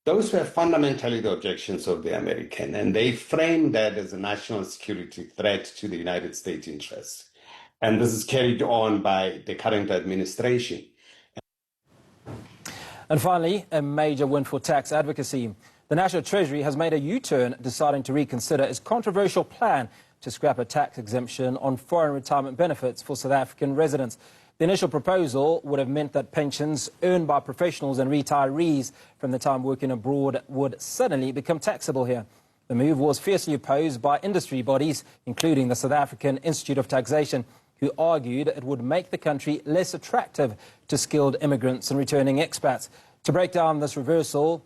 Those were fundamentally the objections of the American, and they framed that as a national security threat to the United States interests. And this is carried on by the current administration. And finally, a major win for tax advocacy. The National Treasury has made a U-turn, deciding to reconsider its controversial plan to scrap a tax exemption on foreign retirement benefits for South African residents. The initial proposal would have meant that pensions earned by professionals and retirees from the time working abroad would suddenly become taxable here. The move was fiercely opposed by industry bodies, including the South African Institute of Taxation, who argued it would make the country less attractive to skilled immigrants and returning expats. To break down this reversal,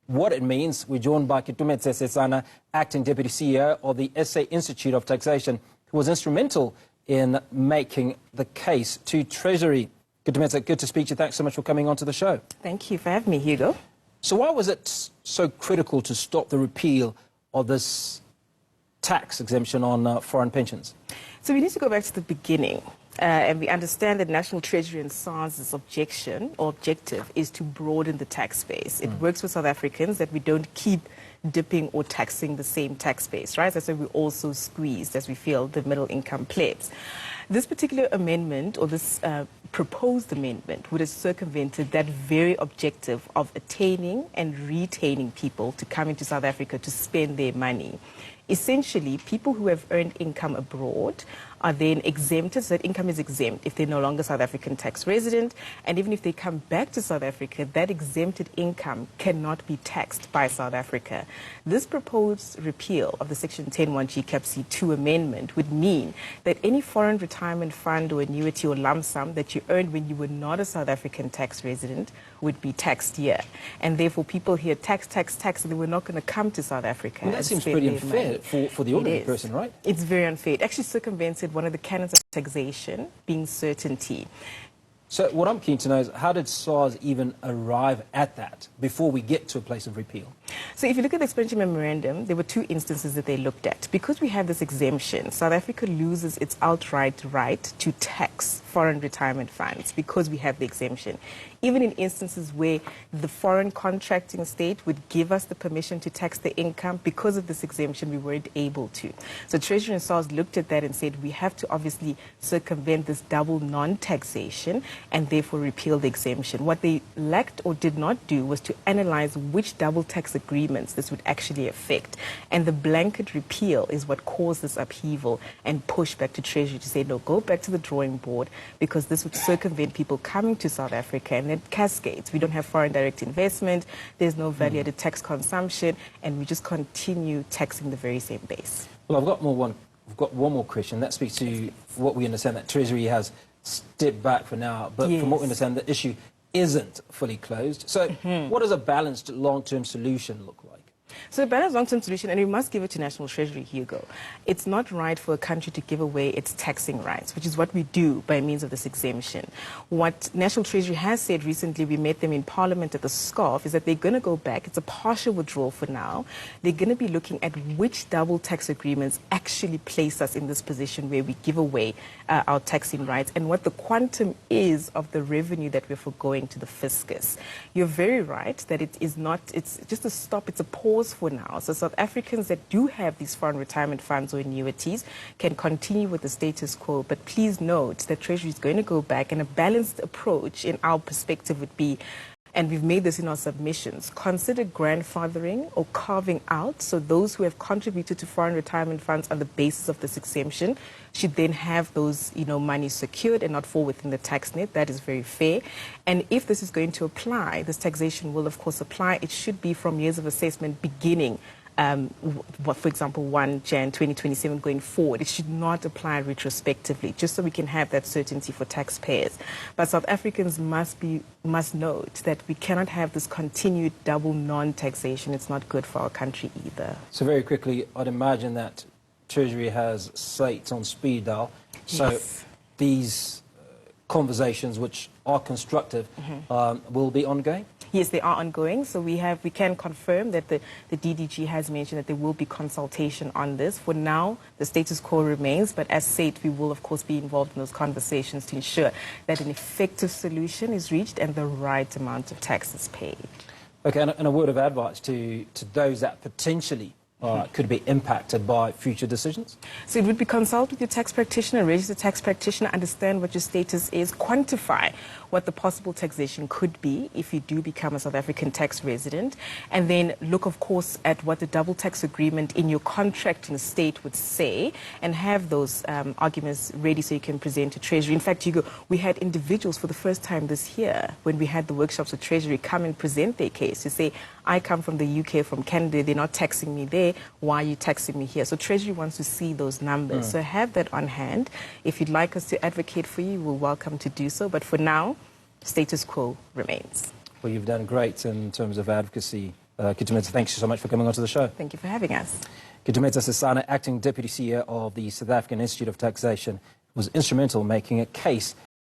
what it means, we're joined by Keitumetse Sesana, Acting Deputy CEO of the SA Institute of Taxation, who was instrumental in making the case to Treasury. Keitumetse, good to speak to you. Thanks so much for coming onto the show. Thank you for having me, Hugo. So why was it so critical to stop the repeal of this tax exemption on foreign pensions? So we need to go back to the beginning. And we understand that National Treasury and SARS's objection or objective is to broaden the tax base. It works for South Africans that we don't keep dipping or taxing the same tax base, right? That's why we're also squeezed as we feel the middle income plebs. This particular amendment or this proposed amendment would have circumvented that very objective of attaining and retaining people to come into South Africa to spend their money. Essentially, people who have earned income abroad are then exempted, so that income is exempt if they're no longer South African tax resident, and even if they come back to South Africa, that exempted income cannot be taxed by South Africa. This proposed repeal of the Section 10(1) Cap C2 amendment would mean that any foreign retirement fund or annuity or lump sum that you earned when you were not a South African tax resident would be taxed here. And therefore people here tax, and they were not going to come to South Africa. Well, that seems pretty unfair for the ordinary person, right? It's very unfair. It actually circumvented one of the canons of taxation, being certainty. So what I'm keen to know is, how did SARS even arrive at that before we get to a place of repeal? So if you look at the expenditure memorandum, there were two instances that they looked at. Because we have this exemption, South Africa loses its outright right to tax foreign retirement funds because we have the exemption. Even in instances where the foreign contracting state would give us the permission to tax the income, because of this exemption, we weren't able to. So Treasury and SARS looked at that and said, we have to obviously circumvent this double non-taxation and therefore repeal the exemption. What they lacked or did not do was to analyze which double tax agreements this would actually affect. And the blanket repeal is what caused this upheaval and push back to Treasury to say, no, go back to the drawing board, because this would circumvent people coming to South Africa, and it cascades. We don't have foreign direct investment, there's no value-added tax consumption, and we just continue taxing the very same base. Well, I've got one more question. That speaks to what we understand, that Treasury has stepped back for now, but yes, from what we understand, the issue isn't fully closed. So what does a balanced long-term solution look like? So the balanced long-term solution, and we must give it to National Treasury, Hugo, it's not right for a country to give away its taxing rights, which is what we do by means of this exemption. What National Treasury has said recently, we met them in Parliament at the SCOF, is that they're going to go back. It's a partial withdrawal for now. They're going to be looking at which double tax agreements actually place us in this position where we give away our taxing rights, and what the quantum is of the revenue that we're foregoing to the fiscus. You're very right that it is not, it's just a stop, it's a pause for now. So South Africans that do have these foreign retirement funds or annuities can continue with the status quo. But please note that Treasury is going to go back, and a balanced approach in our perspective would be, and we've made this in our submissions, consider grandfathering or carving out. So those who have contributed to foreign retirement funds on the basis of this exemption should then have those, money secured and not fall within the tax net. That is very fair. And if this is going to apply, this taxation will of course apply. It should be from years of assessment beginning, for example, 1 Jan 2027 going forward. It should not apply retrospectively, just so we can have that certainty for taxpayers. But South Africans must note that we cannot have this continued double non-taxation. It's not good for our country either. So very quickly, I'd imagine that Treasury has SAIT on speed dial. So yes, these conversations, which are constructive, will be ongoing? Yes, they are ongoing. So we can confirm that the DDG has mentioned that there will be consultation on this. For now, the status quo remains, but as SAIT, we will of course be involved in those conversations to ensure that an effective solution is reached and the right amount of tax is paid. Okay, and a word of advice to those that potentially could be impacted by future decisions? So it would be consult with your tax practitioner, registered tax practitioner, understand what your status is, quantify what the possible taxation could be if you do become a South African tax resident, and then look, of course, at what the double tax agreement in your contracting state would say, and have those arguments ready so you can present to Treasury. In fact, Hugo, we had individuals for the first time this year, when we had the workshops with Treasury, come and present their case to say, I come from the UK, from Canada, they're not taxing me there, why are you taxing me here? So Treasury wants to see those numbers. So have that on hand. If you'd like us to advocate for you, we're welcome to do so. But for now, status quo remains. Well, you've done great in terms of advocacy. Keitumetse, thank you so much for coming onto the show. Thank you for having us. Keitumetse Sesana, Acting Deputy CEO of the South African Institute of Taxation, was instrumental in making a case